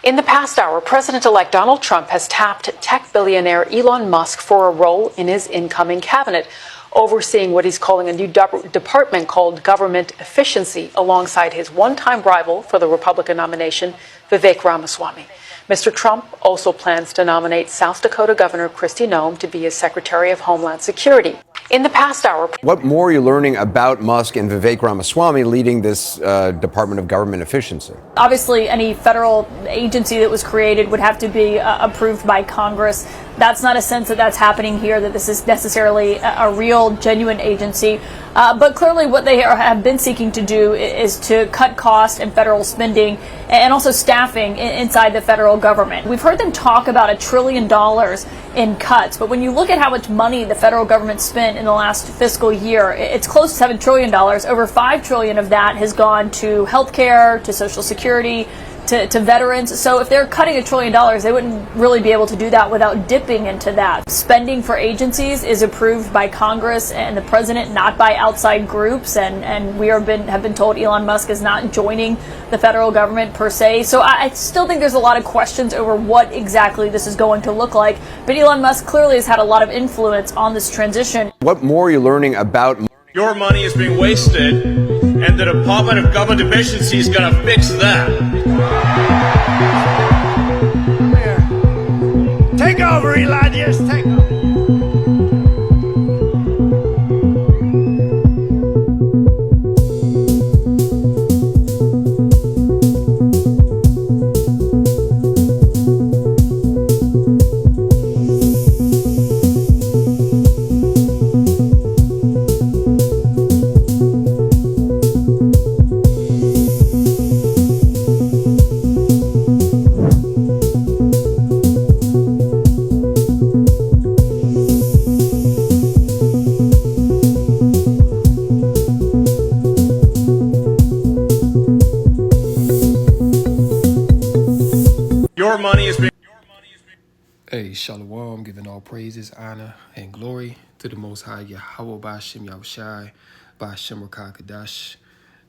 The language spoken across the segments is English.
In the past hour, President-elect Donald Trump has tapped tech billionaire Elon Musk for a role in his incoming cabinet, overseeing what he's calling a new department called Government Efficiency, alongside his one-time rival for the Republican nomination, Vivek Ramaswamy. Mr. Trump also plans to nominate South Dakota Governor Kristi Noem to be his Secretary of Homeland Security. In the past hour... What more are you learning about Musk and Vivek Ramaswamy leading this Department of Government Efficiency? Obviously, any federal agency that was created would have to be approved by Congress. That's not a sense that that's happening here, that this is necessarily a real, genuine agency. But clearly what they have been seeking to do is to cut costs and federal spending and also staffing inside the federal government. We've heard them talk about $1 trillion in cuts, but when you look at how much money the federal government spent in the last fiscal year, it's close to $7 trillion. Over $5 trillion of that has gone to healthcare, to Social Security, to veterans. So if they're cutting $1 trillion, they wouldn't really be able to do that without dipping into that. Spending for agencies is approved by Congress and the president, not by outside groups. And we have been told Elon Musk is not joining the federal government per se. So I still think there's a lot of questions over what exactly this is going to look like. But Elon Musk clearly has had a lot of influence on this transition. What more are you learning about... Your money is being wasted, and the Department of Government Efficiency is going to fix that. Take over, Elon. Yes, take over. Your money is being... Hey, Shalom, giving all praises, honor, and glory to the Most High Yahweh Ba'Shem Yahushai, Ba'Shem Rakah Kadash.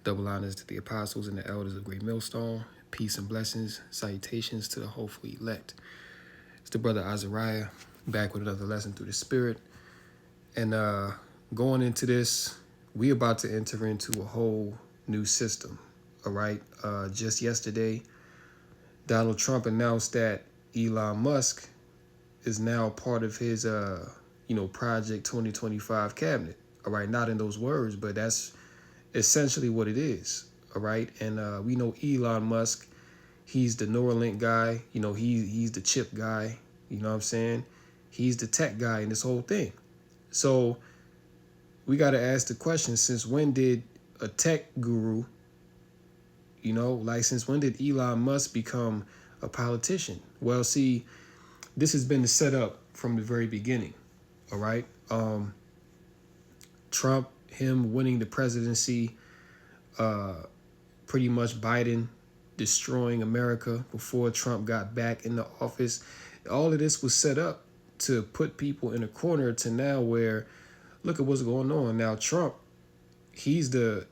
Double honors to the apostles and the elders of Great Millstone. Peace and blessings, salutations to the hopefully elect. It's the brother Azariah, back with another lesson through the Spirit. And going into this, we about to enter into a whole new system, all right? Just yesterday, Donald Trump announced that Elon Musk is now part of his, Project 2025 cabinet. All right, not in those words, but that's essentially what it is. All right, and we know Elon Musk, he's the Neuralink guy. You know, he's the chip guy. You know what I'm saying? He's the tech guy in this whole thing. So we got to ask the question, since when did a tech guru, since when did Elon Musk become a politician? Well, see, this has been the setup from the very beginning, all right? Trump, him winning the presidency, pretty much Biden destroying America before Trump got back in the office. All of this was set up to put people in a corner to now where, look at what's going on. Now, Trump, he's the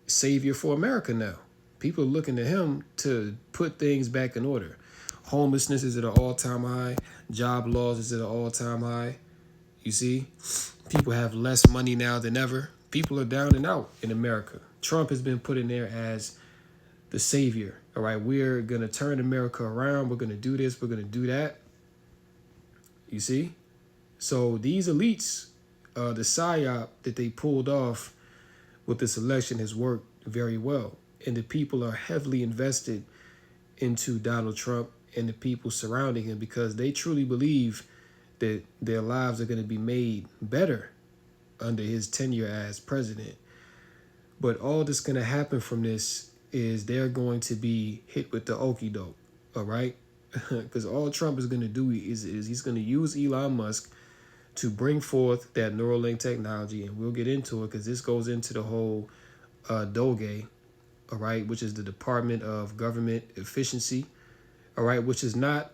savior for America now. People are looking to him to put things back in order. Homelessness is at an all-time high. Job loss is at an all-time high. You see, people have less money now than ever. People are down and out in America. Trump has been put in there as the savior. All right, we're going to turn America around. We're going to do this. We're going to do that. You see? So these elites, the psyop that they pulled off with this election has worked very well. And the people are heavily invested into Donald Trump and the people surrounding him because they truly believe that their lives are going to be made better under his tenure as president. But all that's going to happen from this is they're going to be hit with the okie doke, all right? Because all Trump is going to do is he's going to use Elon Musk to bring forth that Neuralink technology, and we'll get into it because this goes into the whole DOGE, all right, which is the Department of Government Efficiency, all right, which is not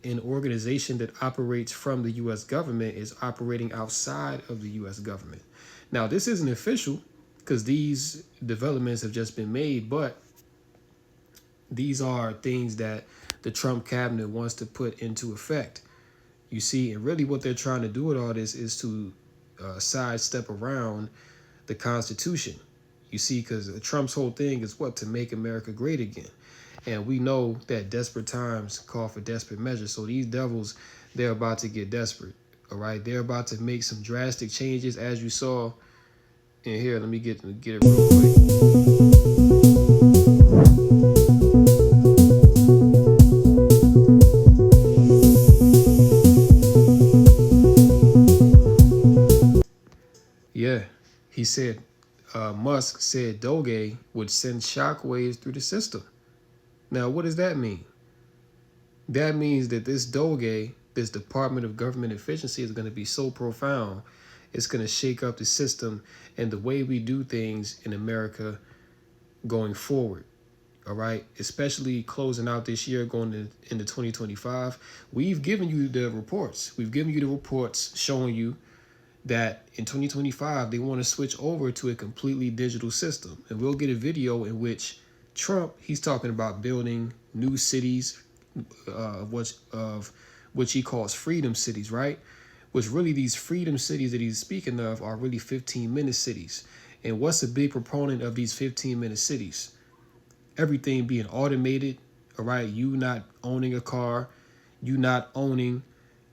an organization that operates from the U.S. government, is operating outside of the U.S. government. Now, this isn't official because these developments have just been made, but these are things that the Trump cabinet wants to put into effect. You see, and really what they're trying to do with all this is to sidestep around the Constitution. You see, because Trump's whole thing is what? To make America great again. And we know that desperate times call for desperate measures. So these devils, they're about to get desperate. All right. They're about to make some drastic changes, as you saw in here. Let me get it real quick. Yeah. He said, Musk said Doge would send shockwaves through the system. Now, what does that mean? That means that this Doge, this Department of Government Efficiency, is going to be so profound, it's going to shake up the system and the way we do things in America going forward. All right, especially closing out this year, going into 2025. We've given you the reports. We've given you the reports showing you that in 2025, they want to switch over to a completely digital system. And we'll get a video in which Trump, he's talking about building new cities, of which he calls freedom cities, right? Which really these freedom cities that he's speaking of are really 15-minute cities. And what's a big proponent of these 15-minute cities? Everything being automated, all right? You not owning a car, you not owning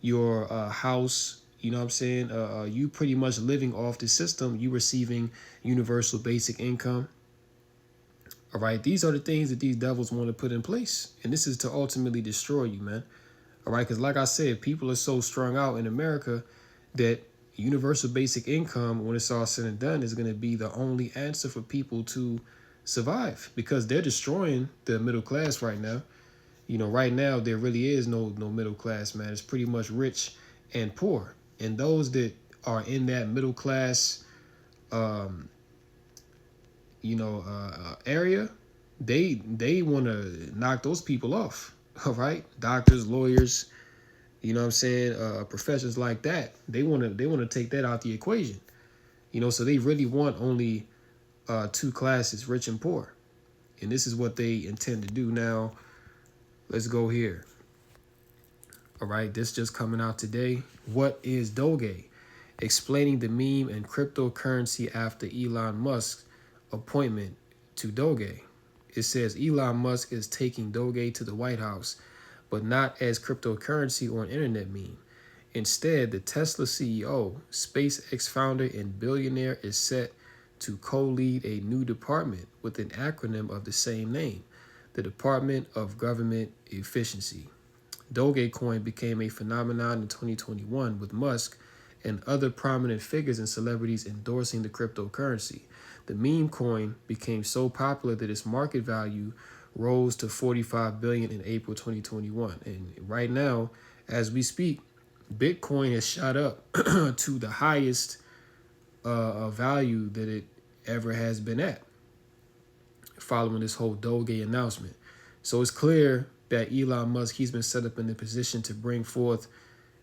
your house, you know what I'm saying? You pretty much living off the system, you receiving universal basic income. All right, these are the things that these devils want to put in place. And this is to ultimately destroy you, man. All right, because like I said, people are so strung out in America that universal basic income, when it's all said and done, is going to be the only answer for people to survive, because they're destroying the middle class right now. You know, right now, there really is no middle class, man. It's pretty much rich and poor. And those that are in that middle class, area, they want to knock those people off. All right, doctors, lawyers, you know what I'm saying, professions like that. They want to take that out the equation. You know, so they really want only two classes, rich and poor, and this is what they intend to do. Now, let's go here. All right, this just coming out today. What is Doge? Explaining the meme and cryptocurrency after Elon Musk's appointment to Doge. It says Elon Musk is taking Doge to the White House, but not as cryptocurrency or an internet meme. Instead, the Tesla CEO, SpaceX founder, and billionaire is set to co-lead a new department with an acronym of the same name, the Department of Government Efficiency. Dogecoin became a phenomenon in 2021 with Musk and other prominent figures and celebrities endorsing the cryptocurrency. The meme coin became so popular that its market value rose to $45 billion in April 2021. And right now, as we speak, Bitcoin has shot up to the highest value that it ever has been at, following this whole Doge announcement. So it's clear that Elon Musk, he's been set up in the position to bring forth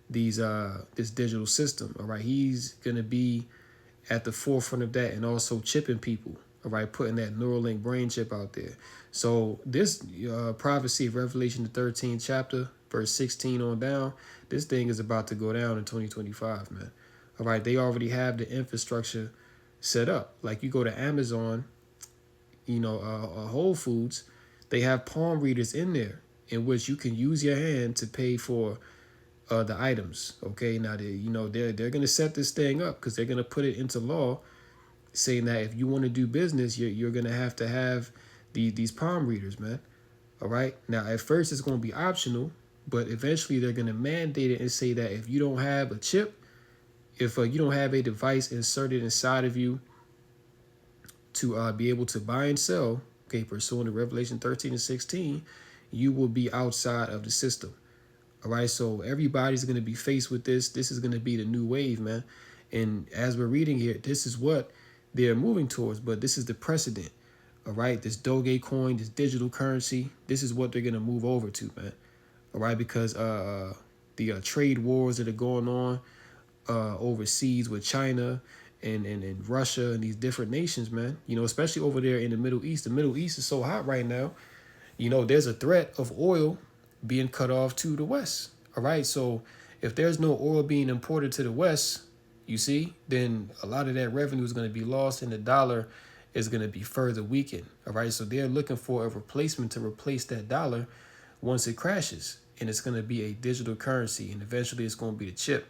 these this digital system. All right, he's gonna be at the forefront of that, and also chipping people. All right, putting that Neuralink brain chip out there. So this prophecy of Revelation, the 13th chapter, verse 16 on down, this thing is about to go down in 2025, man. All right, they already have the infrastructure set up. Like you go to Amazon, you know, Whole Foods, they have palm readers in there in which you can use your hand to pay for the items. Okay, now they're going to set this thing up because they're going to put it into law, saying that if you want to do business, you're going to have these palm readers, man. All right. Now, at first, it's going to be optional, but eventually they're going to mandate it and say that if you don't have a chip, if you don't have a device inserted inside of you to be able to buy and sell, okay, pursuant to Revelation 13 and 16, you will be outside of the system. All right, so everybody's going to be faced with this. This is going to be the new wave, man. And as we're reading here, this is what they're moving towards, but this is the precedent. All right, this Doge coin, this digital currency, this is what they're going to move over to, man. All right, because the trade wars that are going on overseas with China and Russia and these different nations, man, you know, especially over there in the Middle East. The Middle East is so hot right now. You know, there's a threat of oil being cut off to the West. All right. So if there's no oil being imported to the West, you see, then a lot of that revenue is going to be lost and the dollar is going to be further weakened. All right. So they're looking for a replacement to replace that dollar once it crashes. And it's going to be a digital currency. And eventually it's going to be the chip,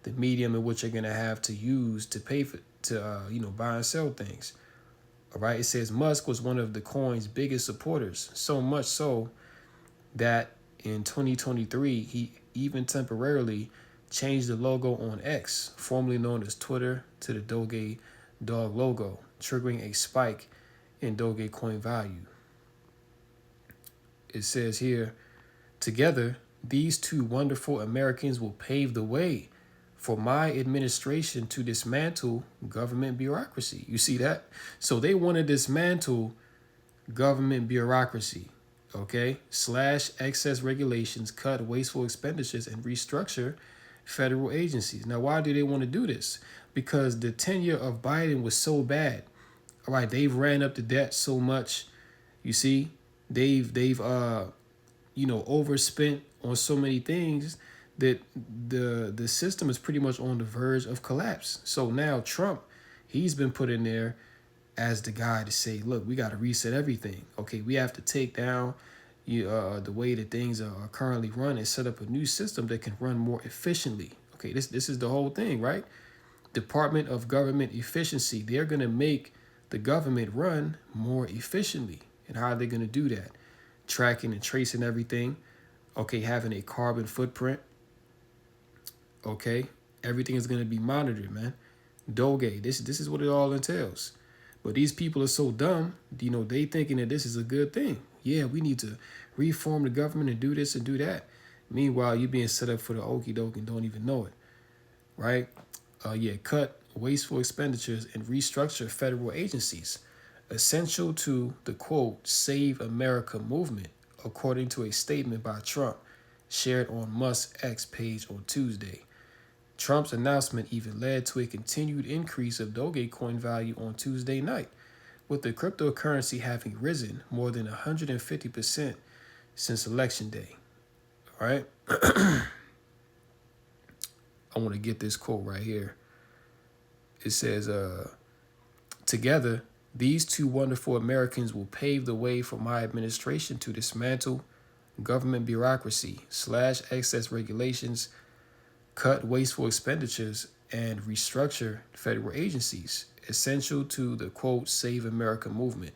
the medium in which you're going to have to use to pay for, buy and sell things. All right. It says Musk was one of the coin's biggest supporters, so much so that in 2023, he even temporarily changed the logo on X, formerly known as Twitter, to the Doge dog logo, triggering a spike in Dogecoin value. It says here, together, these two wonderful Americans will pave the way for my administration to dismantle government bureaucracy. You see that? So they want to dismantle government bureaucracy, okay? Slash excess regulations, cut wasteful expenditures, and restructure federal agencies. Now, why do they want to do this? Because the tenure of Biden was so bad. All right, they've ran up the debt so much. You see, they've overspent on so many things that the system is pretty much on the verge of collapse. So now Trump, he's been put in there as the guy to say, look, we got to reset everything. Okay, we have to take down the way that things are currently run and set up a new system that can run more efficiently. Okay, this is the whole thing, right? Department of Government Efficiency. They're going to make the government run more efficiently. And how are they going to do that? Tracking and tracing everything. Okay, having a carbon footprint. Okay, everything is going to be monitored, man. Doge, this is what it all entails. But these people are so dumb, they thinking that this is a good thing. Yeah, we need to reform the government and do this and do that. Meanwhile, you're being set up for the okie doke and don't even know it, right? Cut wasteful expenditures and restructure federal agencies, essential to the, quote, Save America movement, according to a statement by Trump shared on Musk's X page on Tuesday. Trump's announcement even led to a continued increase of Dogecoin value on Tuesday night, with the cryptocurrency having risen more than 150% since Election Day. All right? I want to get this quote right here. It says, together, these two wonderful Americans will pave the way for my administration to dismantle government bureaucracy, slash excess regulations, cut wasteful expenditures, and restructure federal agencies, essential to the, quote, Save America movement.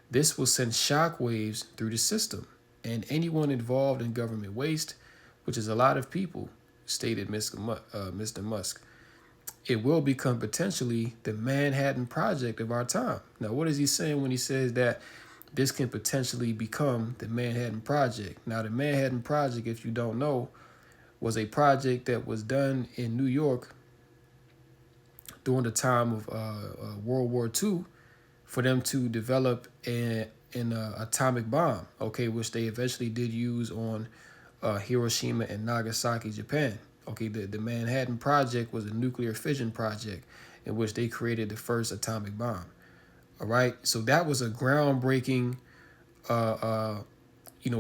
This will send shockwaves through the system and anyone involved in government waste, which is a lot of people, stated Mr. Musk. It will become potentially the Manhattan Project of our time. Now, what is he saying when he says that this can potentially become the Manhattan Project? Now, the Manhattan Project, if you don't know, was a project that was done in New York during the time of World War II for them to develop an atomic bomb, okay, which they eventually did use on Hiroshima and Nagasaki, Japan. Okay, the Manhattan Project was a nuclear fission project in which they created the first atomic bomb. All right, so that was a groundbreaking,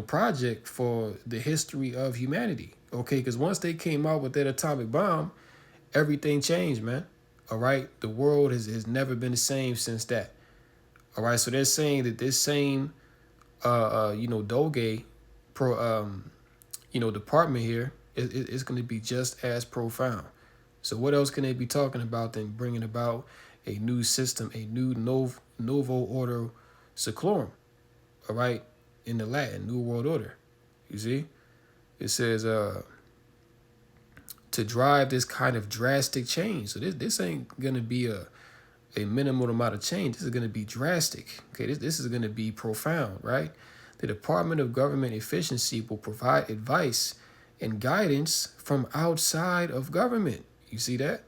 project for the history of humanity. Okay, because once they came out with that atomic bomb, everything changed, man. All right, the world has never been the same since that. All right, so they're saying that this same, Doge, department here is going to be just as profound. So what else can they be talking about than bringing about a new system, a new novo order seclorum, all right, in the Latin, New World Order. You see? It says to drive this kind of drastic change. So this ain't going to be a minimal amount of change. This is going to be drastic. Okay, this is going to be profound, right? The Department of Government Efficiency will provide advice and guidance from outside of government. You see that?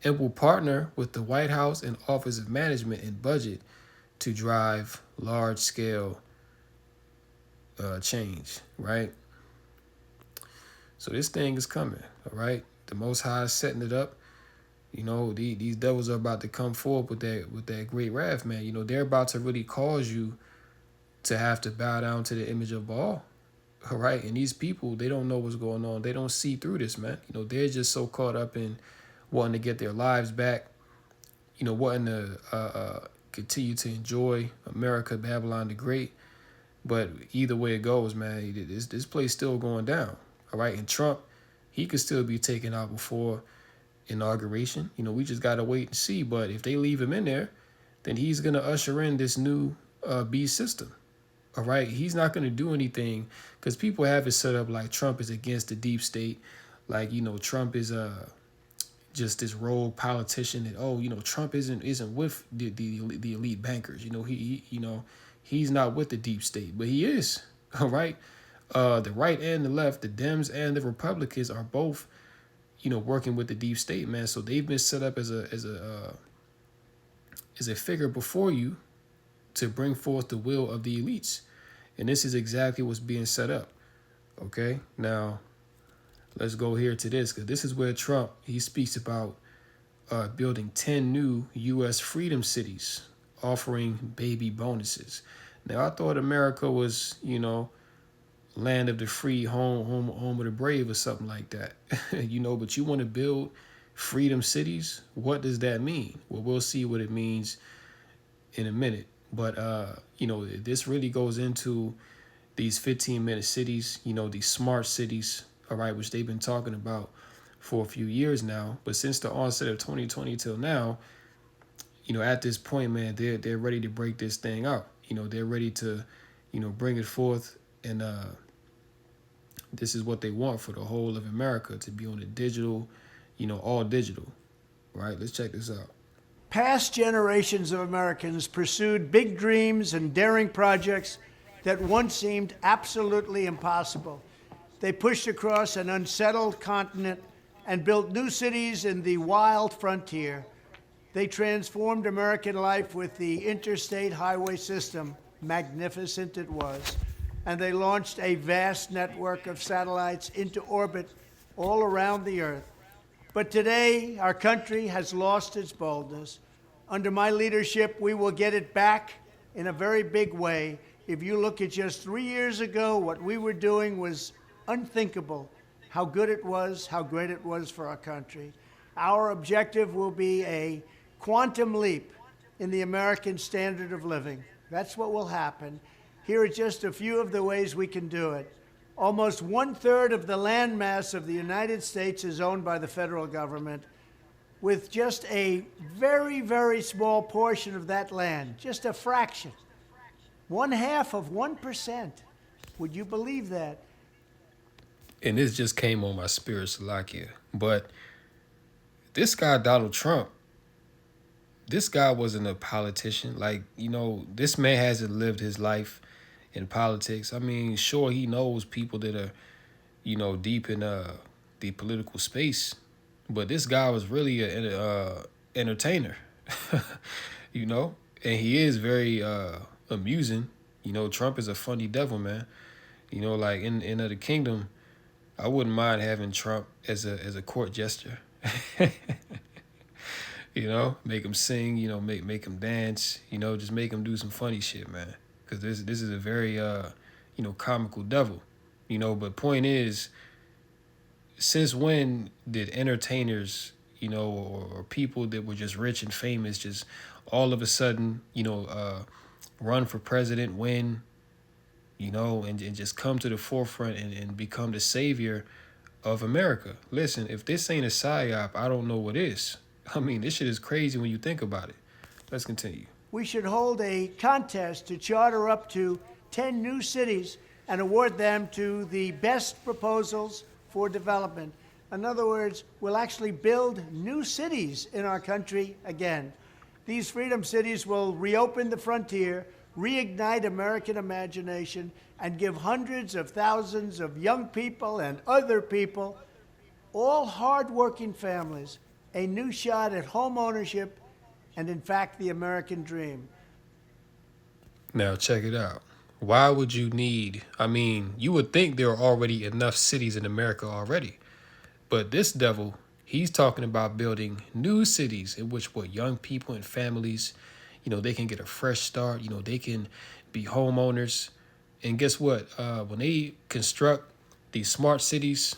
And will partner with the White House and Office of Management and Budget to drive large-scale change, right? So this thing is coming, all right? The Most High is setting it up. These devils are about to come forward with that great wrath, man. They're about to really cause you to have to bow down to the image of Baal, All right. And these people, they don't know what's going on. They don't see through this, man. They're just so caught up in wanting to get their lives back, wanting to continue to enjoy America, Babylon the Great. But either way it goes, man, this place still going down. All right. And Trump, he could still be taken out before inauguration. We just got to wait and see. But if they leave him in there, then he's going to usher in this new beast system. All right. He's not going to do anything because people have it set up like Trump is against the deep state. Like, Trump is just this rogue politician that, Trump isn't with the elite bankers. He's not with the deep state, but he is. All right. The right and the left, the Dems and the Republicans are both, working with the deep state, man. So they've been set up as a figure before you to bring forth the will of the elites. And this is exactly what's being set up. Okay. Now, let's go here to this, because this is where Trump, he speaks about building 10 new U.S. freedom cities, offering baby bonuses. Now, I thought America was, land of the free, home of the brave or something like that. But you want to build freedom cities? What does that mean? Well, we'll see what it means in a minute. But, this really goes into these 15-minute cities, these smart cities, all right, which they've been talking about for a few years now. But since the onset of 2020 till now, at this point, man, they're ready to break this thing out. They're ready to, bring it forth. And this is what they want for the whole of America, to be on the digital, all digital. All right, let's check this out. Past generations of Americans pursued big dreams and daring projects that once seemed absolutely impossible. They pushed across an unsettled continent and built new cities in the wild frontier. They transformed American life with the interstate highway system. Magnificent it was. And they launched a vast network of satellites into orbit all around the Earth. But today, our country has lost its boldness. Under my leadership, we will get it back in a very big way. If you look at just 3 years ago, what we were doing was unthinkable. How good it was, how great it was for our country. Our objective will be a quantum leap in the American standard of living. That's what will happen. Here are just a few of the ways we can do it. Almost 1/3 of the land mass of the United States is owned by the federal government, with just a very, very small portion of that land, just a fraction, 1/2 of 1%. Would you believe that? And this just came on my spirit, Salakia. But this guy, Donald Trump, this guy wasn't a politician. Like, this man hasn't lived his life in politics. I mean, sure, he knows people that are, deep in the political space. But this guy was really an entertainer, and he is very amusing. Trump is a funny devil, man. Like in the kingdom, I wouldn't mind having Trump as a court jester. Make him sing, make him dance, just make him do some funny shit, man. Because this is a very, comical devil, But point is, since when did entertainers, or people that were just rich and famous just all of a sudden, run for president, win, and just come to the forefront and become the savior of America? Listen, if this ain't a psyop, I don't know what is. I mean, this shit is crazy when you think about it. Let's continue. We should hold a contest to charter up to 10 new cities and award them to the best proposals for development. In other words, we'll actually build new cities in our country again. These freedom cities will reopen the frontier, reignite American imagination, and give hundreds of thousands of young people and other people, all hardworking families, a new shot at home ownership and, in fact, the American dream. Now, check it out. Why would you need, you would think there are already enough cities in America already. But this devil, he's talking about building new cities in which young people and families, they can get a fresh start, they can be homeowners And guess what? When they construct these smart cities,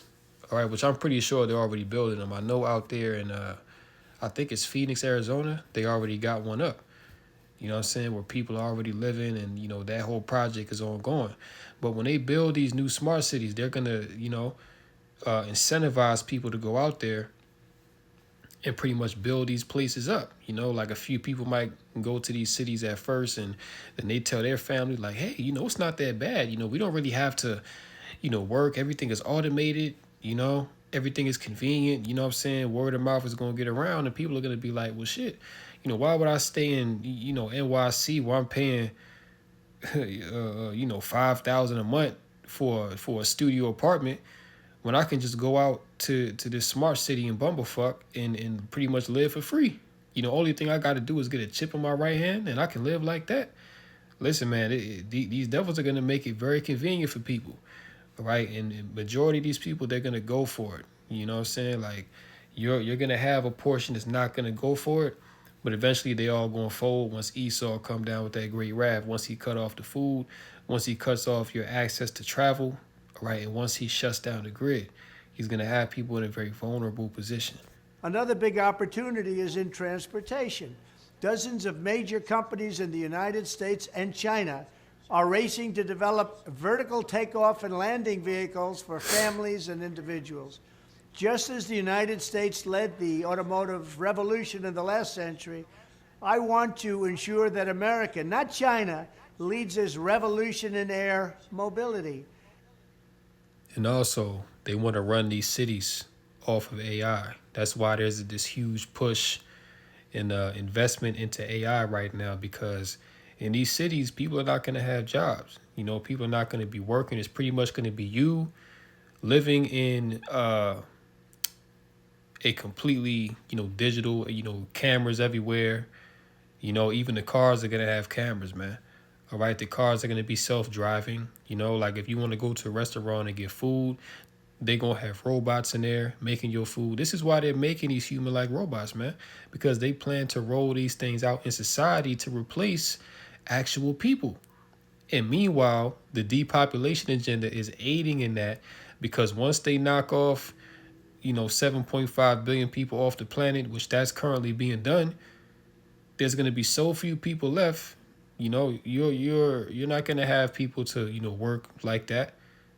all right, which I'm pretty sure they're already building them. I know out there in, I think it's Phoenix, Arizona, they already got one up. You know what I'm saying? Where people are already living and, that whole project is ongoing. But when they build these new smart cities, they're going to, incentivize people to go out there and pretty much build these places up. Like a few people might go to these cities at first and then they tell their family like, hey, it's not that bad. We don't really have to, work. Everything is automated, everything is convenient. You know what I'm saying? Word of mouth is going to get around and people are going to be like, well, shit, why would I stay in, NYC where I'm paying, $5,000 a month for a studio apartment when I can just go out to this smart city in Bumblefuck and pretty much live for free. Only thing I got to do is get a chip in my right hand and I can live like that. Listen, man, these devils are going to make it very convenient for people, right? And the majority of these people, they're going to go for it. You know what I'm saying? Like, you're going to have a portion that's not going to go for it, but eventually they all going to fold once Esau come down with that great wrath, once he cut off the food, once he cuts off your access to travel, right? And once he shuts down the grid, he's going to have people in a very vulnerable position. Another big opportunity is in transportation. Dozens of major companies in the United States and China are racing to develop vertical takeoff and landing vehicles for families and individuals. Just as the United States led the automotive revolution in the last century, I want to ensure that America, not China, leads this revolution in air mobility. And also, they want to run these cities off of AI. That's why there's this huge push and investment into AI right now, because in these cities, people are not going to have jobs. People are not going to be working. It's pretty much going to be you living in a completely, digital, cameras everywhere. Even the cars are going to have cameras, man. All right, the cars are going to be self-driving. Like if you want to go to a restaurant and get food, they're going to have robots in there making your food. This is why they're making these human-like robots, man, because they plan to roll these things out in society to replace actual people. And meanwhile, the depopulation agenda is aiding in that, because once they knock off, 7.5 billion people off the planet, which that's currently being done, there's going to be so few people left. You're not going to have people to, work like that.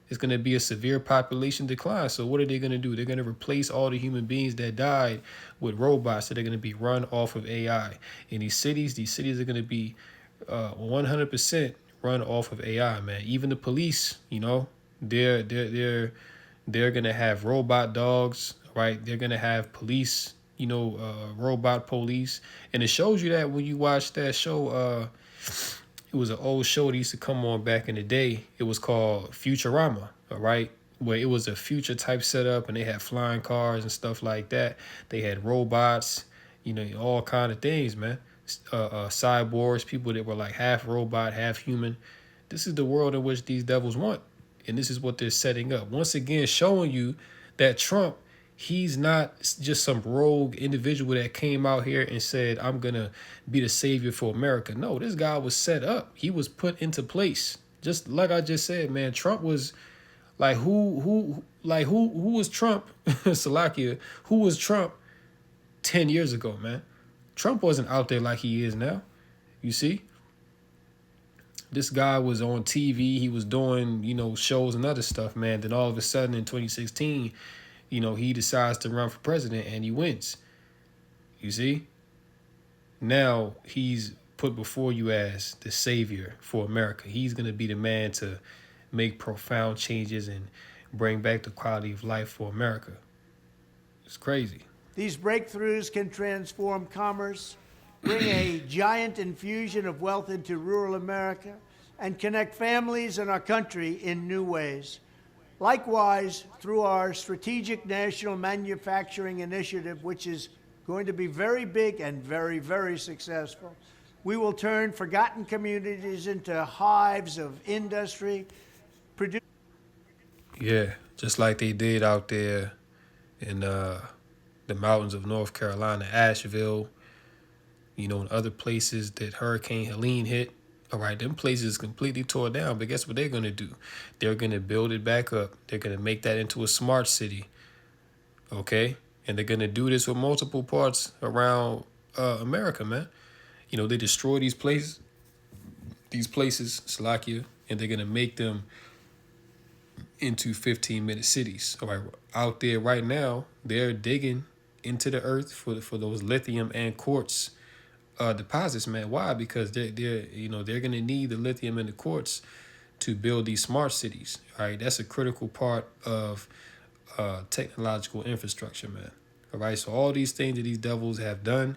It's going to be a severe population decline. So what are they going to do? They're going to replace all the human beings that died with robots that are going to be run off of AI. In these cities are going to be 100% run off of AI, man. Even the police, they're going to have robot dogs, right? They're going to have police, robot police. And it shows you that when you watch that show, it was an old show that used to come on back in the day. It was called Futurama, all right? Where it was a future type setup and they had flying cars and stuff like that. They had robots, all kind of things, man. Cyborgs, people that were like half robot, half human. This is the world in which these devils want. And this is what they're setting up. Once again, showing you that Trump, he's not just some rogue individual that came out here and said, I'm going to be the savior for America. No, this guy was set up. He was put into place. Just like I just said, man, Trump was like, who was Trump? Salakia, who was Trump 10 years ago, man? Trump wasn't out there like he is now. You see? This guy was on TV. He was doing, shows and other stuff, man. Then all of a sudden in 2016, he decides to run for president and he wins. You see? Now he's put before you as the savior for America. He's going to be the man to make profound changes and bring back the quality of life for America. It's crazy. These breakthroughs can transform commerce, bring a giant infusion of wealth into rural America, and connect families and our country in new ways. Likewise, through our Strategic National Manufacturing Initiative, which is going to be very big and very, very successful, we will turn forgotten communities into hives of industry. Yeah, just like they did out there in the mountains of North Carolina, Asheville, and other places that Hurricane Helene hit. All right, them places completely tore down, but guess what they're going to do? They're going to build it back up. They're going to make that into a smart city, okay? And they're going to do this with multiple parts around America, man. You know, they destroy these places, Slovakia, and they're going to make them into 15-minute cities. All right, out there right now, they're digging into the earth for those lithium and quartz deposits, man. Why? Because they're gonna need the lithium and the quartz to build these smart cities. All right, that's a critical part of technological infrastructure, man. All right, so all these things that these devils have done,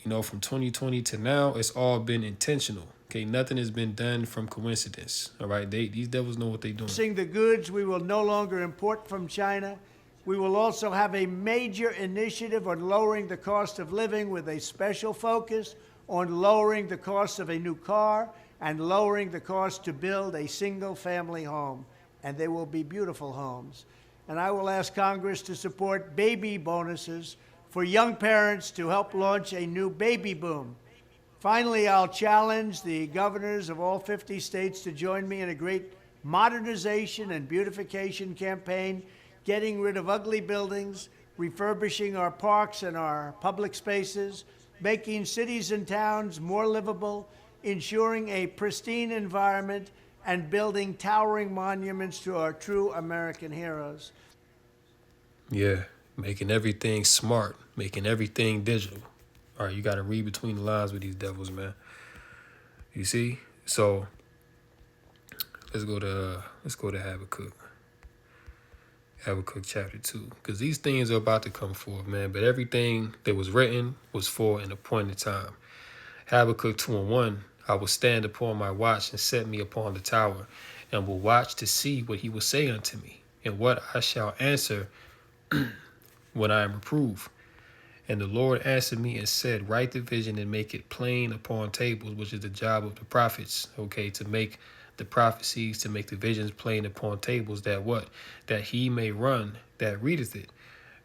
you know, from 2020 to now, it's all been intentional. Okay, nothing has been done from coincidence. All right, these devils know what they're doing. Seeing the goods we will no longer import from China. We will also have a major initiative on lowering the cost of living with a special focus on lowering the cost of a new car and lowering the cost to build a single-family home. And they will be beautiful homes. And I will ask Congress to support baby bonuses for young parents to help launch a new baby boom. Finally, I'll challenge the governors of all 50 states to join me in a great modernization and beautification campaign, getting rid of ugly buildings, refurbishing our parks and our public spaces, making cities and towns more livable, ensuring a pristine environment, and building towering monuments to our true American heroes. Yeah, making everything smart, making everything digital. All right, you got to read between the lines with these devils, man. You see? So let's go to Habakkuk. Habakkuk chapter 2. Because these things are about to come forth, man. But everything that was written was for an appointed time. Habakkuk 2:1. I will stand upon my watch and set me upon the tower, and will watch to see what he will say unto me, and what I shall answer when I am reproved. And the Lord answered me and said, write the vision and make it plain upon tables, which is the job of the prophets, okay, to make the prophecies, to make the visions plain upon tables, that what? That he may run that readeth it.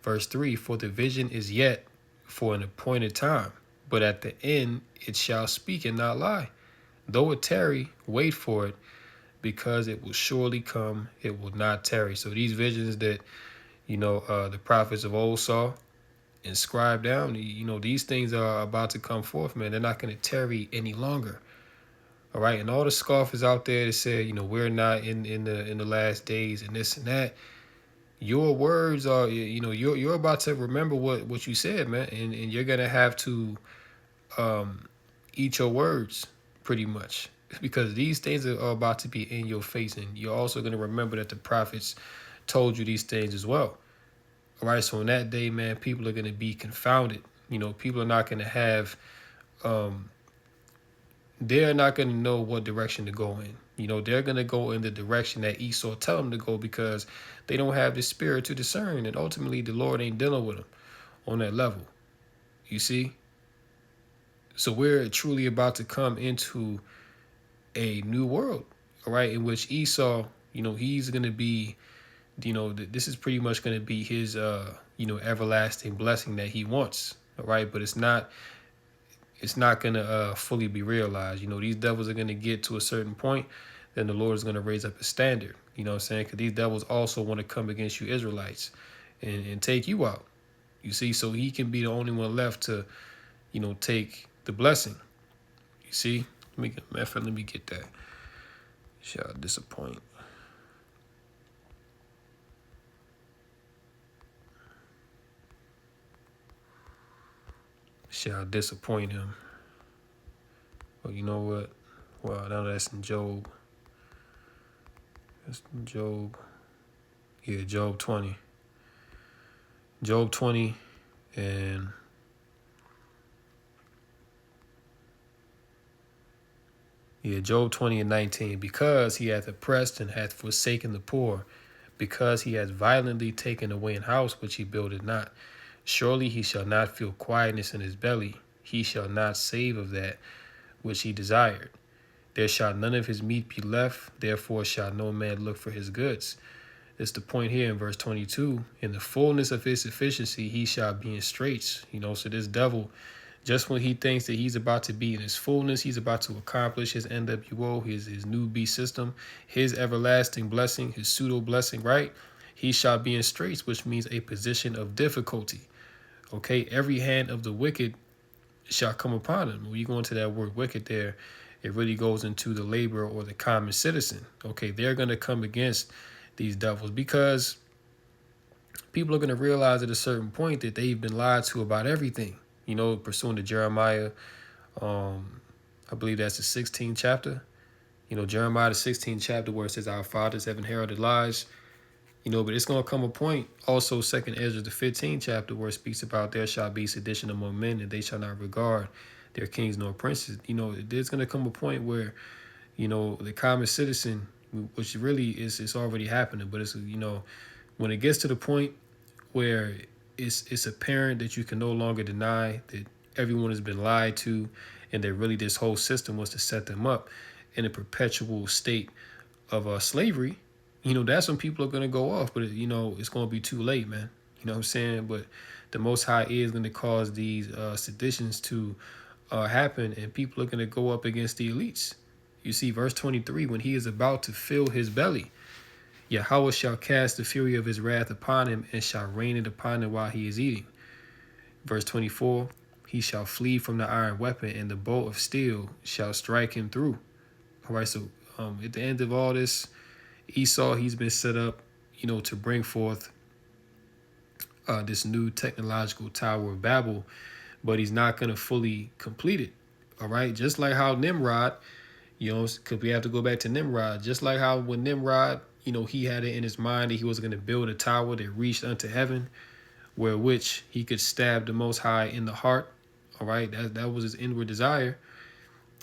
Verse 3, for the vision is yet for an appointed time, but at the end it shall speak and not lie. Though it tarry, wait for it, because it will surely come, it will not tarry. So these visions that, the prophets of old saw, inscribed down, these things are about to come forth, man. They're not going to tarry any longer. All right, and all the scoffers out there that say, we're not in the last days and this and that. Your words are, you're about to remember what you said, man, and you're gonna have to eat your words pretty much, because these things are about to be in your face, and you're also gonna remember that the prophets told you these things as well. All right, so on that day, man, people are going to be confounded. People are not going to have, they're not going to know what direction to go in. They're going to go in the direction that Esau tell them to go, because they don't have the spirit to discern. And ultimately, the Lord ain't dealing with them on that level. You see? So we're truly about to come into a new world, all right, in which Esau, he's going to be, this is pretty much going to be his, everlasting blessing that he wants. All right. But it's not going to fully be realized. These devils are going to get to a certain point. Then the Lord is going to raise up a standard. You know what I'm saying? Because these devils also want to come against you Israelites and take you out. You see, so he can be the only one left to, take the blessing. You see, let me get that. Shall disappoint. Shall disappoint him. Well, you know what? Well, now that's in Job. That's in Job. Yeah, Job 20. Job 20 and Job 20 and 19. Because he hath oppressed and hath forsaken the poor, because he hath violently taken away an house which he builded not. Surely he shall not feel quietness in his belly. He shall not save of that which he desired. There shall none of his meat be left. Therefore shall no man look for his goods. It's the point here in verse 22. In the fullness of his sufficiency, he shall be in straits. So this devil, Just when he thinks that he's about to be in his fullness, he's about to accomplish his NWO, his new beast system, his everlasting blessing, his pseudo blessing, right? He shall be in straits, which means a position of difficulty. Okay, every hand of the wicked shall come upon him. When you go into that word wicked there, it really goes into the laborer or the common citizen. Okay, they're going to come against these devils because people are going to realize at a certain point that they've been lied to about everything. You know, pursuant to Jeremiah, I believe that's the 16th chapter. You know, Jeremiah, the 16th chapter, where it says our fathers have inherited lies. You know, but it's going to come a point, also 2nd Ezra, the 15th chapter, where it speaks about there shall be sedition among men, and they shall not regard their kings nor princes. You know, there's going to come a point where, you know, the common citizen, which really is, it's already happening, but it's, you know, when it gets to the point where it's apparent that you can no longer deny that everyone has been lied to, and that really this whole system was to set them up in a perpetual state of slavery, you know, that's when people are going to go off. But, you know, it's going to be too late, man. You know what I'm saying? But the Most High is going to cause these seditions to happen, and people are going to go up against the elites. You see, verse 23, when he is about to fill his belly, Yahweh shall cast the fury of his wrath upon him and shall rain it upon him while he is eating. Verse 24, he shall flee from the iron weapon, and the bolt of steel shall strike him through. All right, so at the end of all this, Esau, he's been set up, you know, to bring forth this new technological Tower of Babel, but he's not going to fully complete it. All right, just like how Nimrod, you know, because we have to go back to Nimrod, just like how when Nimrod, you know, he had it in his mind that he was going to build a tower that reached unto heaven, where which he could stab the Most High in the heart. All right, that was his inward desire.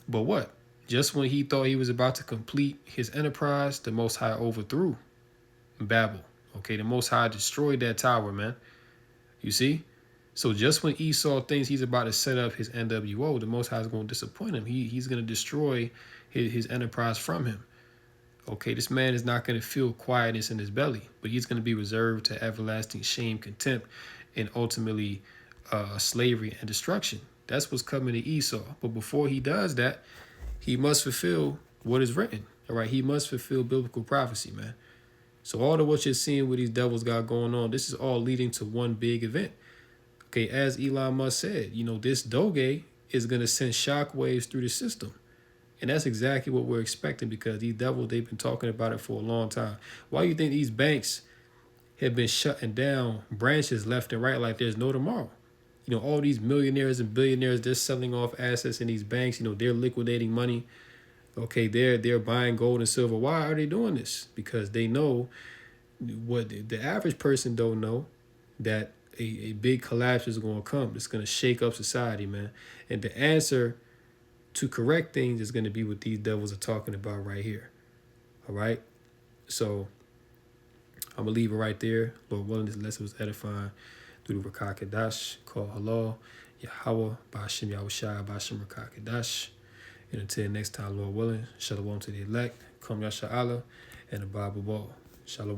But what? Just when he thought he was about to complete his enterprise, the Most High overthrew Babel. Okay, the Most High destroyed that tower, man. You see? So just when Esau thinks he's about to set up his NWO, the Most High is going to disappoint him. He's going to destroy his enterprise from him. Okay, this man is not going to feel quietness in his belly, but he's going to be reserved to everlasting shame, contempt, and ultimately slavery and destruction. That's what's coming to Esau. But before he does that, he must fulfill what is written. All right, he must fulfill biblical prophecy, man. So all of what you're seeing with these devils got going on, this is all leading to one big event. Okay, as Elon Musk said, you know, this Doge is going to send shockwaves through the system. And that's exactly what we're expecting, because these devils, they've been talking about it for a long time. Why do you think these banks have been shutting down branches left and right like there's no tomorrow? You know, all these millionaires and billionaires, they're selling off assets in these banks. You know, they're liquidating money. Okay, they're buying gold and silver. Why are they doing this? Because they know what the average person don't know, that a big collapse is going to come. It's going to shake up society, man. And the answer to correct things is going to be what these devils are talking about right here. All right? So I'm going to leave it right there. Lord willing, this lesson was edifying through the Rakah Kadash, called Halal, Yahweh, Ba'ashem Yahushai, Ba'ashem Rakah Kadash. And until next time, Lord willing, shalom to the elect, Kum Yasha Allah, and the Bible Ball. Shalom.